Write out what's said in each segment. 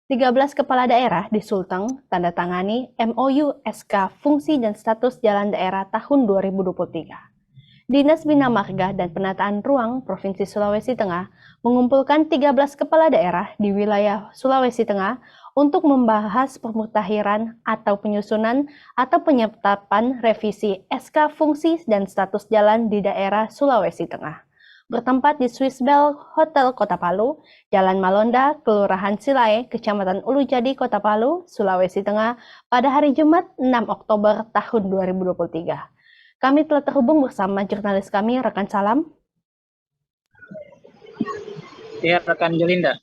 13 kepala daerah di Sulteng tanda tangani MOU SK Fungsi dan Status Jalan Daerah tahun 2023. Dinas Bina Marga dan Penataan Ruang Provinsi Sulawesi Tengah mengumpulkan 13 kepala daerah di wilayah Sulawesi Tengah untuk membahas pemutahiran atau penyusunan atau penyetapan revisi SK Fungsi dan Status Jalan di daerah Sulawesi Tengah. Bertempat di Swiss Bell Hotel Kota Palu, Jalan Malonda, Kelurahan Silai, Kecamatan Ulujadi, Kota Palu, Sulawesi Tengah, pada hari Jumat 6 Oktober tahun 2023. Kami telah terhubung bersama jurnalis kami, rekan Salam. Ya, rekan Jolinda.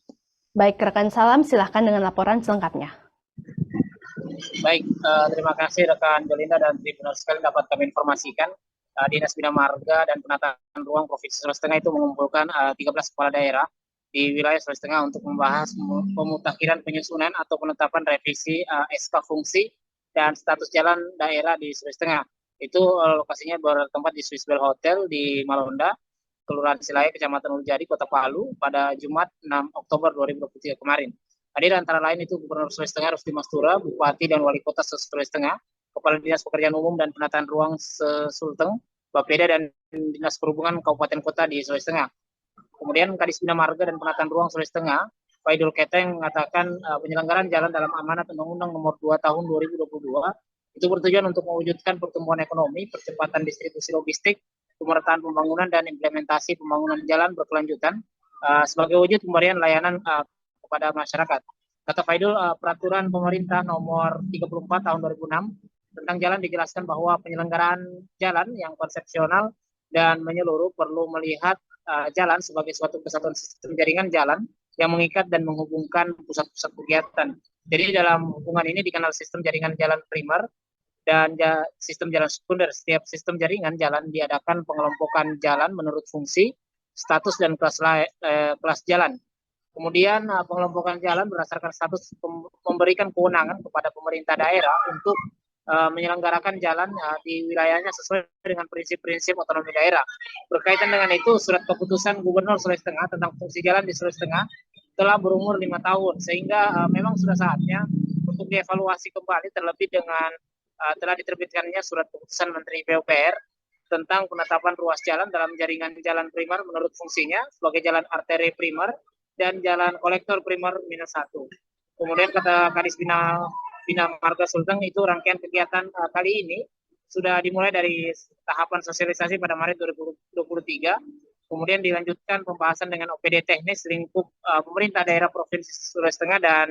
Baik, rekan Salam, silahkan dengan laporan selengkapnya. Baik, terima kasih rekan Jolinda dan Tribunal sekalian dapat kami informasikan. Dinas Bina Marga dan Penataan Ruang Provinsi Sulawesi Tengah itu mengumpulkan 13 kepala daerah di wilayah Sulawesi Tengah untuk membahas pemutakhiran penyusunan atau penetapan revisi SK Fungsi dan Status Jalan Daerah di Sulawesi Tengah. Itu lokasinya bertempat di Swiss Bell Hotel di Malonda, Kelurahan Silai, Kecamatan Ulujadi, Kota Palu pada Jumat 6 Oktober 2023 kemarin. Hadir antara lain itu Gubernur Sulawesi Tengah Rusdi Mastura, Bupati dan Wali Kota Sulawesi Tengah, Kepala Dinas Pekerjaan Umum dan Penataan Ruang Sulteng, Bapeda dan Dinas Perhubungan Kabupaten Kota di Sulawesi Tengah. Kemudian Kadis Bina Marga dan Penataan Ruang Sulawesi Tengah, Faidul Keteng mengatakan penyelenggaraan jalan dalam amanat Undang-Undang Nomor 2 Tahun 2022 itu bertujuan untuk mewujudkan pertumbuhan ekonomi, percepatan distribusi logistik, pemerataan pembangunan dan implementasi pembangunan jalan berkelanjutan sebagai wujud pemberian layanan kepada masyarakat. Kata Faidul, peraturan pemerintah nomor 34 tahun 2006 tentang jalan dijelaskan bahwa penyelenggaraan jalan yang konsepsional dan menyeluruh perlu melihat jalan sebagai suatu kesatuan sistem jaringan jalan yang mengikat dan menghubungkan pusat-pusat kegiatan. Jadi dalam hubungan ini dikenal sistem jaringan jalan primer dan sistem jalan sekunder. Setiap sistem jaringan jalan diadakan pengelompokan jalan menurut fungsi, status dan kelas jalan. Kemudian pengelompokan jalan berdasarkan status memberikan kewenangan kepada pemerintah daerah untuk menyelenggarakan jalan di wilayahnya sesuai dengan prinsip-prinsip otonomi daerah. Berkaitan dengan itu, surat keputusan Gubernur Sulawesi Tengah tentang fungsi jalan di Sulawesi Tengah telah berumur 5 tahun, sehingga memang sudah saatnya untuk dievaluasi kembali, terlebih dengan telah diterbitkannya surat keputusan Menteri PUPR tentang penetapan ruas jalan dalam jaringan jalan primer menurut fungsinya sebagai jalan arteri primer dan jalan kolektor primer -1. Kemudian kata Kadis Bina Marga Sulteng, itu rangkaian kegiatan kali ini sudah dimulai dari tahapan sosialisasi pada Maret 2023, kemudian dilanjutkan pembahasan dengan OPD teknis lingkup pemerintah daerah Provinsi Sulawesi Tengah dan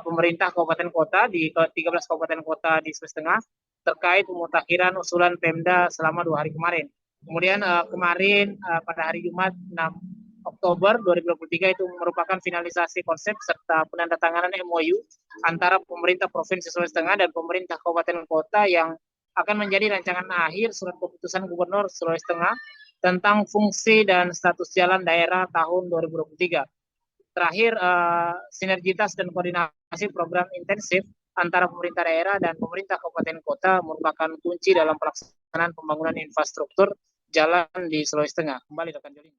pemerintah kabupaten kota di 13 kabupaten kota di Sulawesi Tengah terkait pemutakhiran usulan Pemda selama 2 hari kemarin. Kemudian kemarin pada hari Jumat 6 Oktober 2023 itu merupakan finalisasi konsep serta penandatanganan MOU antara pemerintah Provinsi Sulawesi Tengah dan pemerintah kabupaten kota yang akan menjadi rancangan akhir surat keputusan Gubernur Sulawesi Tengah tentang fungsi dan status jalan daerah tahun 2023. Terakhir, sinergitas dan koordinasi program intensif antara pemerintah daerah dan pemerintah kabupaten kota merupakan kunci dalam pelaksanaan pembangunan infrastruktur jalan di Sulawesi Tengah. Kembali rekan Jolin.